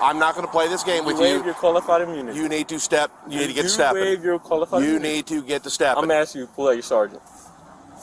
I'm not going to play this game with you. Waive your qualified immunity. You need to step. You need to get You stepping. waive your qualified immunity. You need to get the stepping. I'm asking you to pull out your sergeant.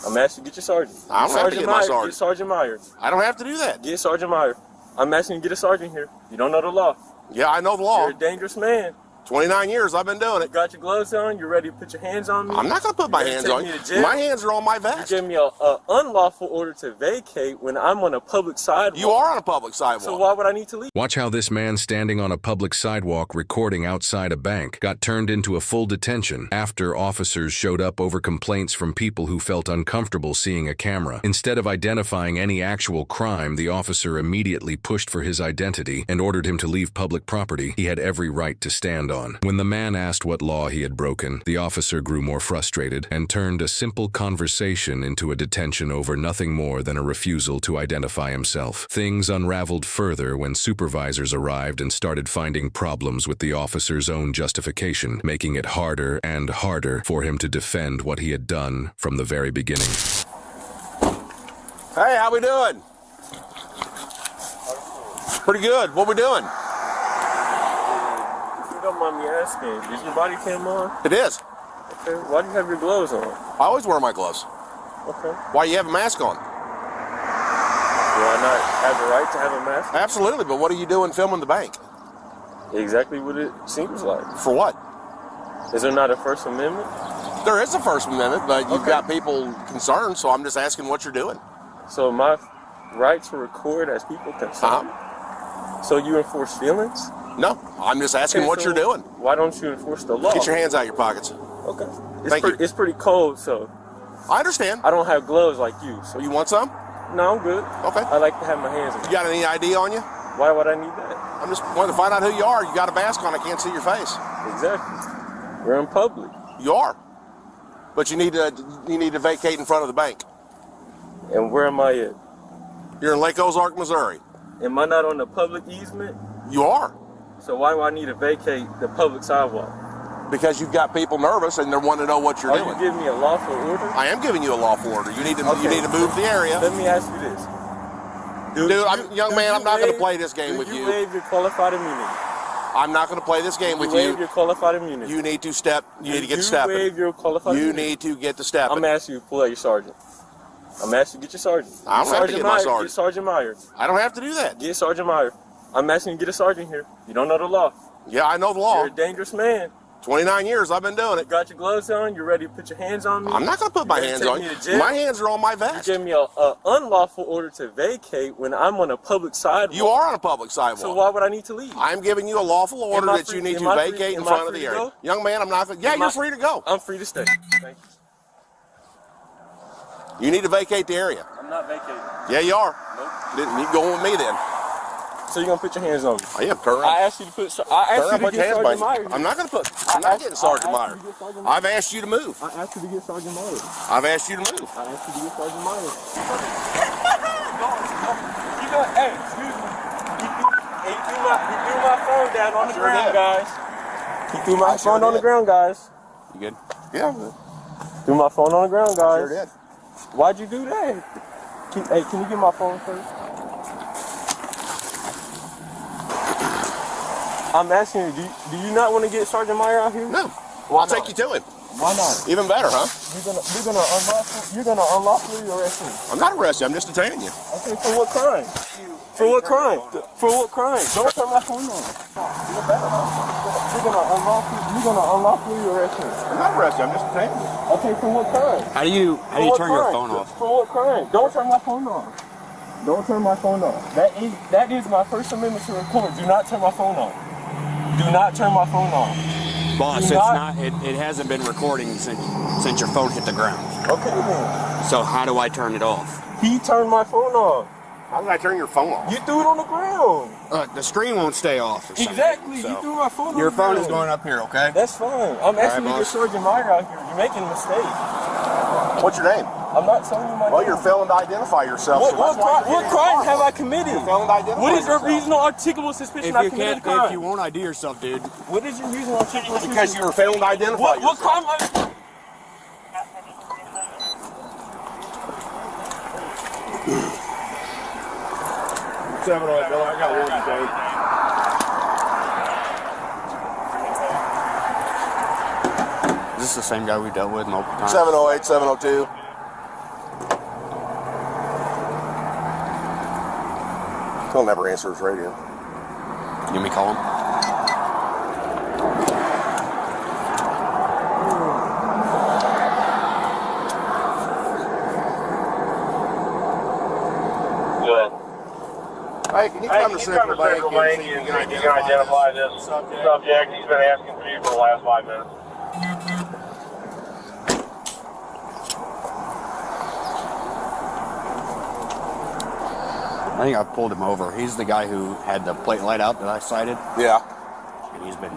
I'm asking you to get your sergeant. I don't have to get my sergeant. Get Sergeant Meyer. I don't have to do that. Get Sergeant Meyer. I'm asking you to get a sergeant here. You don't know the law. Yeah, I know the law. You're a dangerous man. 29 years I've been doing it. You got your gloves on. You're ready to put your hands on me. I'm not going to put my hands on you. My hands are on my vest. You gave me an unlawful order to vacate when I'm on a public sidewalk. You are on a public sidewalk. So why would I need to leave? Watch how this man standing on a public sidewalk recording outside a bank got turned into a full detention after officers showed up over complaints from people who felt uncomfortable seeing a camera. Instead of identifying any actual crime, the officer immediately pushed for his identity and ordered him to leave public property he had every right to stand on. When the man asked what law he had broken, the officer grew more frustrated and turned a simple conversation into a detention over nothing more than a refusal to identify himself. Things unraveled further when supervisors arrived and started finding problems with the officer's own justification, making it harder and harder for him to defend what he had done from the very beginning. Hey, how we doing? Pretty good. What we doing? Don't mind me asking, is your body cam on? It is. Okay. Why do you have your gloves on? I always wear my gloves. Okay. Why you have a mask on? Do I not have the right to have a mask? Absolutely, but what are you doing filming the bank? Exactly what it seems like. For what? Is there not a First Amendment? There is a First Amendment, but you've got people concerned, so I'm just asking what you're doing. So my right to record as people concerned? So you enforce feelings? No, I'm just asking what you're doing. Why don't you enforce the law? Get your hands out of your pockets. Okay. It's pretty cold, so. I understand. I don't have gloves like you. So you want some? No, I'm good. Okay. I like to have my hands on. You got any ID on you? Why would I need that? I'm just wanting to find out who you are. You got a mask on. I can't see your face. Exactly. We're in public. You are. But you need to vacate in front of the bank. And where am I at? You're in Lake Ozark, Missouri. Am I not on the public easement? You are. So why do I need to vacate the public sidewalk? Because you've got people nervous and they want to know what you're doing. Are you giving me a lawful order? I am giving you a lawful order. You need to move the area. Let me ask you this. Young man, I'm not going to play this game with you. You waive your qualified immunity. I'm not going to play this game with you. You waive your qualified immunity. You need to step. You need to get stepping. You waive your qualified immunity. You need to get the stepping. I'm asking you to pull out your sergeant. I'm asking you to get your sergeant. I don't have to get my sergeant. Get Sergeant Meyer. I don't have to do that. Get Sergeant Meyer. I'm asking you to get a sergeant here. You don't know the law. Yeah, I know the law. You're a dangerous man. 29 years I've been doing it. You got your gloves on. You're ready to put your hands on me. I'm not going to put my hands on you. My hands are on my vest. You gave me an unlawful order to vacate when I'm on a public sidewalk. You are on a public sidewalk. So why would I need to leave? I'm giving you a lawful order that you need to vacate in front of the area. Young man, I'm not. Yeah, you're free to go. I'm free to stay. Thank you. You need to vacate the area. I'm not vacating. Yeah, you are. Nope. Then you go with me then. So you're gonna put your hands on me? I am. Turn around. I asked you to put. I asked you to get Sergeant Meyer. I'm not gonna put. I'm not getting Sergeant Meyer. I've asked you to move. I asked you to get Sergeant Meyer. I've asked you to move. I asked you to get Sergeant Meyer. You know, hey, excuse me. He threw my phone down on the ground, guys. He threw my phone on the ground, guys. You good? Yeah. Threw my phone on the ground, guys. Sure did. Why'd you do that? Can you get my phone first? I'm asking you, do you not want to get Sergeant Meyer out here? No. Well, I'll take you to him. Why not? Even better, huh? You're gonna unlawfully arrest me. I'm not arresting you. I'm just detaining you. Okay, for what crime? For what crime? For what crime? Don't turn my phone on. You're gonna unlawfully arrest me. I'm not arresting you. I'm just detaining you. Okay, for what crime? How do you turn your phone off? For what crime? Don't turn my phone on. Don't turn my phone on. That is my First Amendment to record. Do not turn my phone on. Do not turn my phone on. Boss, it hasn't been recording since your phone hit the ground. Okay then. So how do I turn it off? He turned my phone on. How did I turn your phone off? You threw it on the ground. The screen won't stay off. Exactly. So you threw my phone on Your the phone ground. is going up here, okay? That's fine. I'm asking you to get Sergeant Meyer out here. You're making a mistake. What's your name? I'm not telling you my name. Well, you're failing to identify yourself. What crime have I committed? You're failing to identify What is your yourself. reasonable articulable suspicion I committed a crime? If you won't ID yourself, dude. What is your reasonable articulable suspicion? Because you were failing to identify What yourself. crime? I got one today. Is this the same guy we dealt with multiple times? 708, 702. He'll never answer his radio. You want me to call him? Good. Hey, can you come to Central Bank and see if you can identify this subject? He's been asking for you for the last 5 minutes. I think I pulled him over. He's the guy who had the plate light out that I cited. Yeah. And he's been...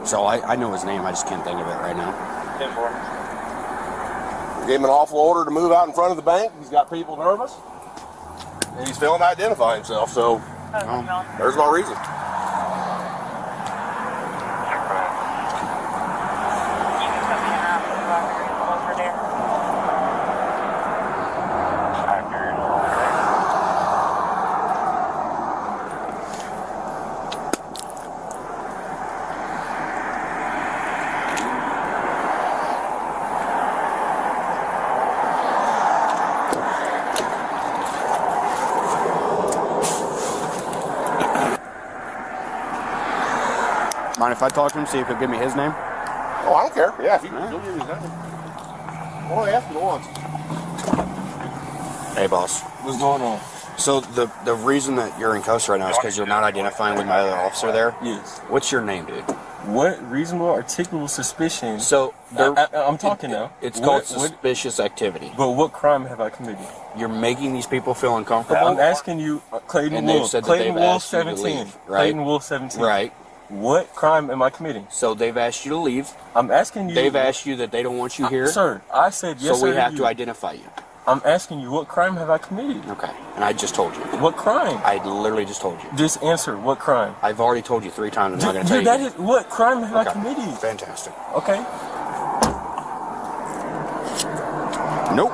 So I know his name, I just can't think of it right now. 10-4. Gave him an awful order to move out in front of the bank. He's got people nervous. And he's failing to identify himself, so there's my reason. Mind if I talk to him, see if he'll give me his name? Oh, I don't care. Yeah, if you can give me his name. Well, I asked him once. Hey, boss. What's going on? So the reason that you're in cuffs right now is because you're not identifying with my other officer there? Yes. What's your name, dude? What reasonable articulable suspicion? So I'm talking now. It's called suspicious activity. But what crime have I committed? You're making these people feel uncomfortable? I'm asking you, Clayton And they've Wolf. said that Clayton they've Wolf asked you to 17. leave, right? Clayton Wolf 17. Right. What crime am I committing? So they've asked you to leave. I'm asking you. They've asked you that they don't want you here. Sir, I said yes. So we sir have to to you. identify you. I'm asking you, what crime have I committed? Okay. And I just told you. What crime? I literally just told you. Just answer. What crime? I've already told you 3 times. I'm not going to tell you. That is what crime have I committed? Fantastic. Okay. Nope.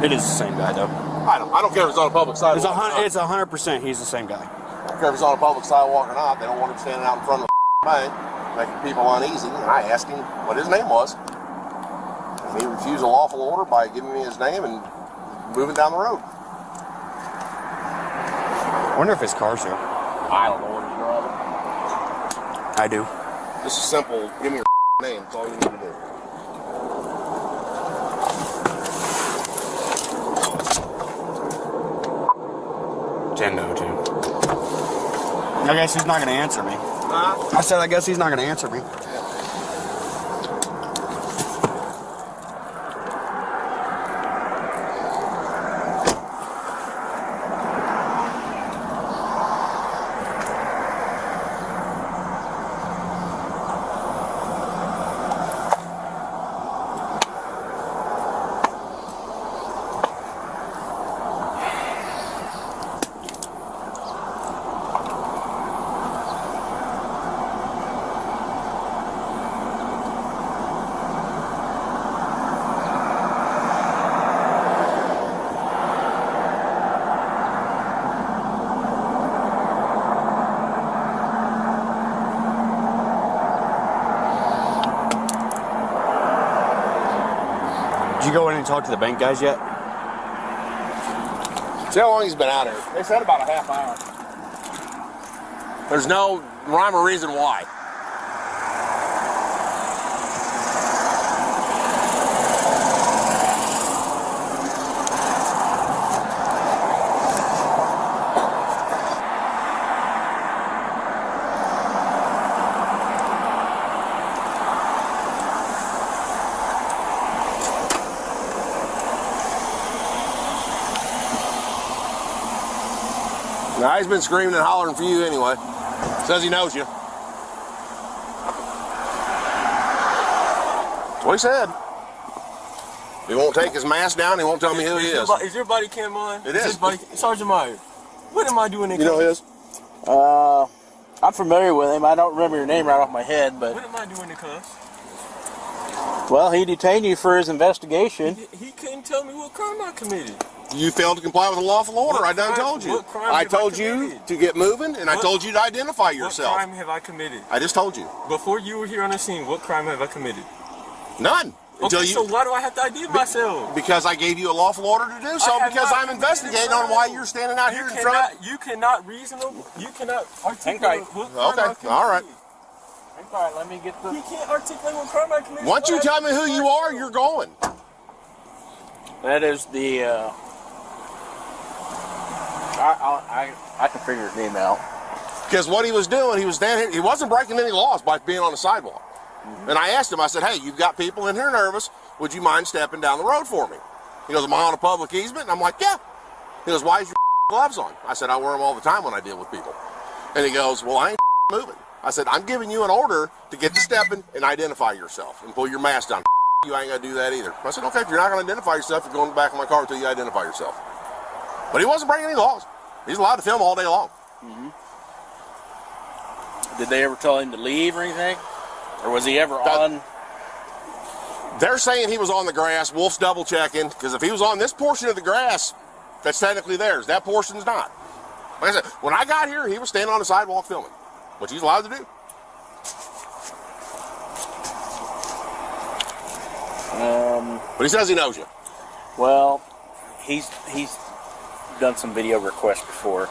It is the same guy, though. I don't care if it's on a public sidewalk. It's 100%. He's the same guy. I don't care if it's on a public sidewalk or not. They don't want him standing out in front of the bank, making people uneasy. And I asked him what his name was. And he refused a lawful order by giving me his name and moving down the road. I wonder if his car's here. I don't know what he's driving. I do. This is simple. Give me your name. That's all you need to do. I guess he's not going to answer me. I said, I guess he's not going to answer me. Did you go in and talk to the bank guys yet? See how long he's been out here. They said about a half hour. There's no rhyme or reason why. Now, he's been screaming and hollering for you anyway. Says he knows you. That's what he said. He won't take his mask down. He won't tell me who he is. Is your body cam on? It is. Sergeant Meyer, what am I doing in You know his? I'm familiar with him. I don't remember your name right off my head, but... What am I doing in cuffs? Well, he detained you for his investigation. He couldn't tell me what crime I committed. You failed to comply with a lawful order. What I done crime- told you. what crime I have I told you committed? to get moving, and I What- told you to identify yourself. What crime have I committed? I just told you. Before you were here on the scene, what crime have I committed? None. Until Okay, you, so why do I have to ID myself? because I gave you a lawful order to do so, I have because not I'm committed investigating a on why crime. you're standing out here in front. You cannot articulate Okay. what crime I Okay, all right. committed. All right, let me get the. You can't articulate what crime I committed. Once you tell me who you are, you're going. That is the. I can figure his name out. Because what he was doing, he was standing here, he wasn't breaking any laws by being on the sidewalk. And I asked him, I said, hey, you've got people in here nervous. Would you mind stepping down the road for me? He goes, am I on a public easement? And I'm like, yeah. He goes, why is your gloves on? I said, I wear them all the time when I deal with people. And he goes, well, I ain't moving. I said, I'm giving you an order to get to stepping and identify yourself and pull your mask down. You ain't going to do that either. I said, okay, if you're not going to identify yourself, you're going to the back of my car until you identify yourself. But he wasn't breaking any laws. He's allowed to film all day long. Did they ever tell him to leave or anything? Or was he ever on? They're saying he was on the grass. Wolf's double checking, because if he was on this portion of the grass, that's technically theirs. That portion's not. Like I said, when I got here, he was standing on the sidewalk filming, which he's allowed to do. But he says he knows you. Well, he's done some video requests before.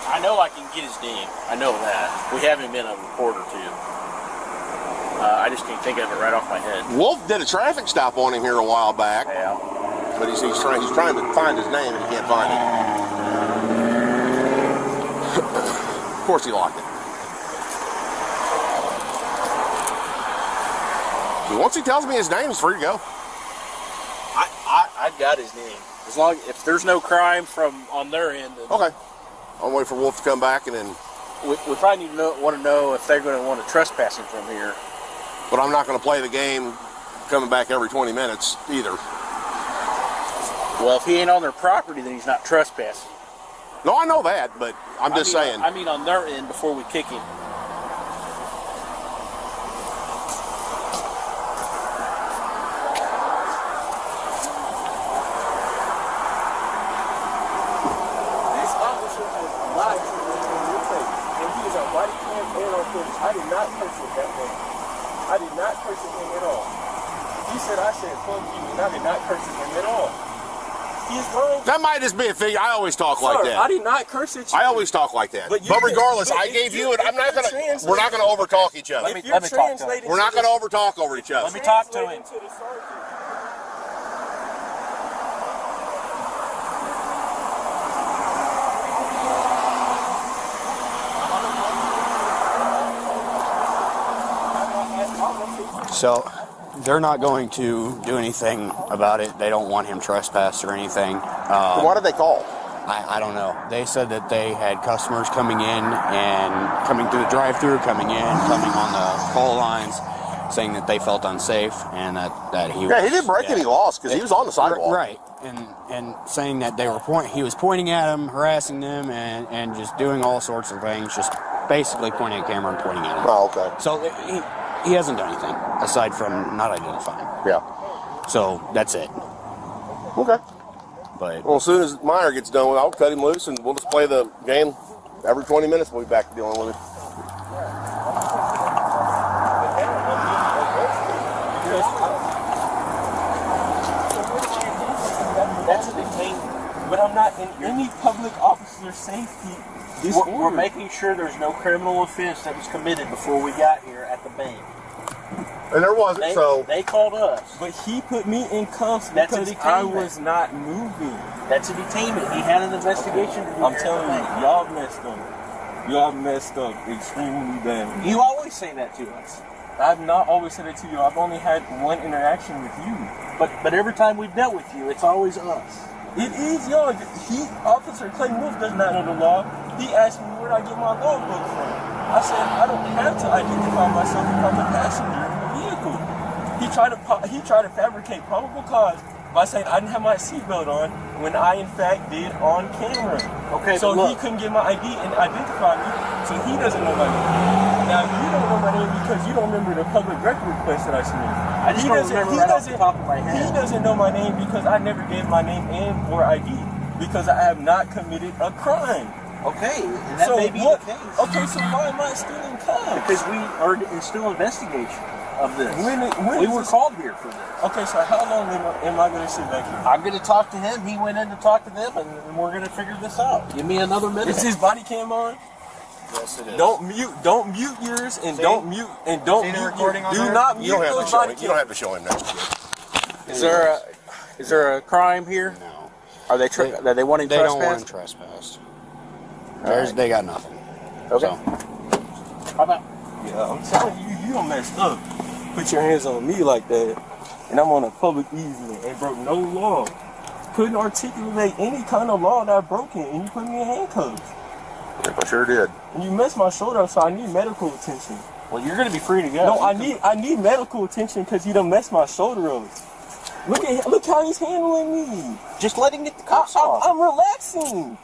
I know I can get his name. I know that. We haven't been a report or two. I just can't think of it right off my head. Wolf did a traffic stop on him here a while back, Yeah. but he's trying to find his name and he can't find it. Of course he locked it. But once he tells me his name, he's free to go. I got his name. As long if there's no crime from on their end, then Okay. I'll wait for Wolf to come back and then. we probably need to want to know if they're going to want to trespass him from here. But I'm not going to play the game coming back every 20 minutes either. Well, if he ain't on their property, then he's not trespassing. No, I know that, but I'm just saying. I mean on their end before we kick him. This officer has lied to me in your face, and he is on body cam and on footage. I did not curse at that man. I did not curse at him at all. He said I said fuck you, and I did not curse at him at all. He is lying. That might just be a figure. I always talk like Sir, that. I did not curse at you. I always talk like that. But But, you can- regardless, but I if gave you- you it. if I'm not you're gonna. translating- We're not gonna overtalk each other. If you're let me talk to him. translating We're not to gonna the- overtalk over each other. Let me talk to him. translating to the sergeant. So they're not going to do anything about it. They don't want him trespassed or anything. Why did they call? I don't know. They said that they had customers coming in and coming through the drive-through, coming on the call lines, saying that they felt unsafe and that he. Yeah, he didn't break any laws because he was on the sidewalk. Right, and saying that they were he was pointing at them, harassing them, and just doing all sorts of things, just basically pointing a camera and pointing at them. Oh, okay. So he hasn't done anything aside from not identifying. Yeah. So that's it. Okay. But Well, as soon as Meyer gets done with it, I'll cut him loose and we'll just play the game every 20 minutes. We'll be back dealing with it. That's a detained, but I'm not in any public officer safety disorder. We're making sure there's no criminal offense that was committed before we got here at the bank. And there wasn't, They called us. But he put me in cuffs That's a because I detainment. was not moving. That's a detainment. He had an investigation to do. I'm here telling at you, the bank. y'all messed up. Y'all messed up extremely bad. You always say that to us. I've not always said it to you. I've only had one interaction with you. But every time we've dealt with you, it's always us. It is y'all. Officer Clayton Wolf does not know the law. He asked me where I get my logbook from. I said I don't have to identify myself if I'm a passenger in the vehicle. He tried to fabricate probable cause by saying I didn't have my seatbelt on when I in fact did on camera. Okay, so but look. he couldn't get my ID and identify me, so he doesn't know my name. Now you don't know my only because you don't remember the public record request that I submitted. I just don't remember right off the top of my head. He doesn't know my name because I never gave my name and or ID because I have not committed a crime. Okay, and that may be the case. Okay, so why am I still in cuffs? Because we are in still investigation of this. When we is were this? called here for this. Okay, so how long am I going to sit back here? I'm going to talk to him. He went in to talk to them, and we're going to figure this out. Give me another minute. Is his body cam on? Yes, it is. Don't mute yours, and don't mute recording on Do there? not mute You don't have those to show body him. You don't cams. have to show him next to it. Is there a crime here? No. Are they wanting They don't want trespass? him trespassed. They got nothing. Okay. So, How about? Yeah, I'm telling you, you done messed up. Put your hands on me like that, and I'm on a public easement and broke no law. Couldn't articulate any kind of law that I broke in, and you put me in handcuffs. Yep, I sure did. And you messed my shoulder up, so I need medical attention. Well, you're going to be free to go. No, I need medical attention because you done messed my shoulder up. Look how he's handling me. Just let him get the cuffs off. I'm relaxing.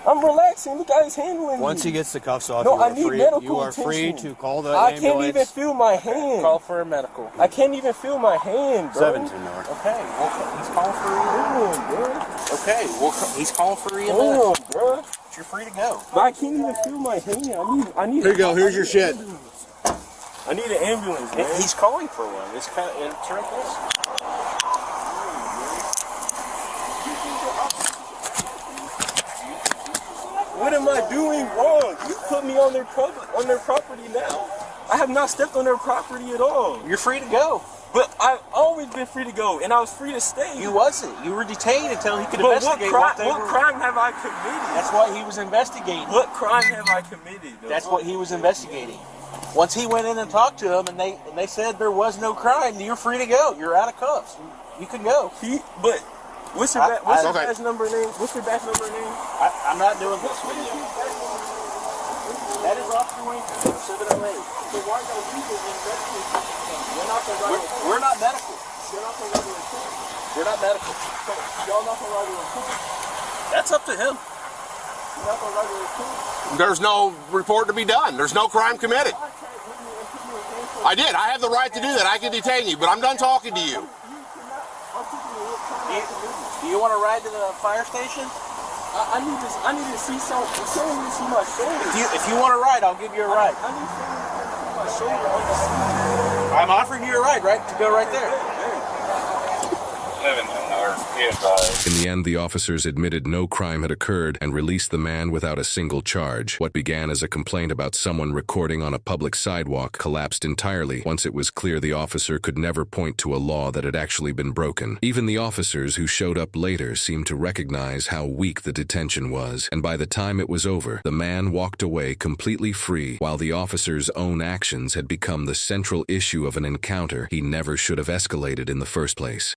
Look how he's handling me. once he gets the cuffs off, No, you I are need free. medical You are free attention. to call the I ambulance. can't even feel my hand. Call for a medical. I can't even feel my hand, bro. 17 North. Okay, well, he's calling for EMS. Hold on, bro. Okay, well, he's calling for EMS. Hold on, bro. You're free to go. But I can't even feel my hand. I need. Here you go. Here's your shit. I need an ambulance, man. He's calling for one. It's kind of it's right there. What am I doing wrong? You put me on their property now. I have not stepped on their property at all. You're free to go. But I've always been free to go, and I was free to stay. You wasn't. You were detained until he could But investigate what they were. crime have I committed? That's why he was investigating. What crime have I committed? Though? That's what he was investigating. Once he went in and talked to him, and they said there was no crime, you're free to go. You're out of cuffs. You can go. But what's your Okay. badge number name? What's your badge number name? I'm not doing this with you. That is Officer Winker, 708. So why don't you just investigate? You're not the right. We're not medical. You're not the regular report. We're not medical. So y'all not the regular report. That's up to him. You're not the regular report. There's no report to be done. There's no crime committed. I can't bring you and put you in handcuffs. I did. I have the right to do that. I can detain you, but I'm done talking to you. You cannot articulate what crime I committed. Do you want to ride to the fire station? I need to see something. Someone needs to see my shoulder. If you want to ride, I'll give you a ride. I need someone to see my shoulder on the scene. I'm offering you a ride, right? To go right there. In the end, the officers admitted no crime had occurred and released the man without a single charge. What began as a complaint about someone recording on a public sidewalk collapsed entirely once it was clear the officer could never point to a law that had actually been broken. Even the officers who showed up later seemed to recognize how weak the detention was, and by the time it was over, the man walked away completely free, while the officer's own actions had become the central issue of an encounter he never should have escalated in the first place.